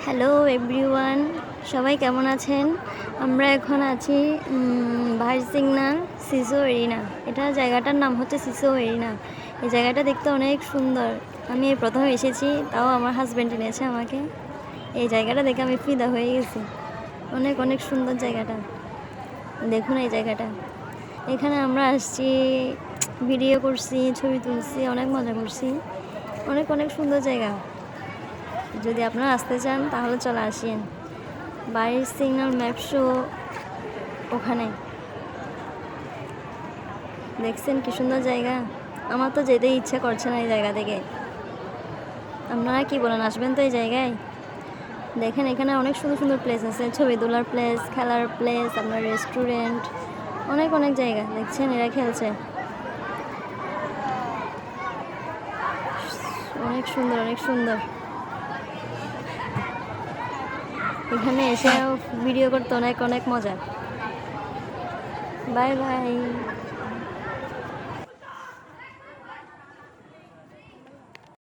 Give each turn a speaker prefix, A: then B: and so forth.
A: Hello everyone, সবাই কেমন আছেন? আমরা এখন আছি ভাইস সিগন্যাল সিসো এরিনা। এটা জায়গাটার নাম হচ্ছে সিসো এরিনা। এই জায়গাটা দেখতে অনেক সুন্দর। আমি এই প্রথম এসেছি, তাও আমার হাজব্যান্ড এনেছে আমাকে। এই জায়গাটা দেখে আমি ফিদা হয়ে গেছি। অনেক অনেক সুন্দর জায়গাটা, দেখুন এই জায়গাটা। এখানে আমরা আসছি, ভিডিও করছি, ছবি তুলছি, অনেক মজা করছি। অনেক অনেক সুন্দর জায়গা। যদি আপনারা আসতে চান তাহলে চলে আসেন। ভাইস সিগন্যাল ম্যাপ শো ওখানে। দেখছেন কি সুন্দর জায়গা। আমার তো যেতে ইচ্ছা করছে না এই জায়গা থেকে। আপনারা কি বলেন, আসবেন তো এই জায়গায়? দেখেন এখানে অনেক সুন্দর সুন্দর প্লেস আছে, ছবি তোলার প্লেস, খেলার প্লেস, আপনার রেস্টুরেন্ট, অনেক অনেক জায়গা। দেখছেন এরা খেলছে, অনেক সুন্দর অনেক সুন্দর। এখানে এসে ভিডিও করতে অনেক অনেক মজা। Bye bye.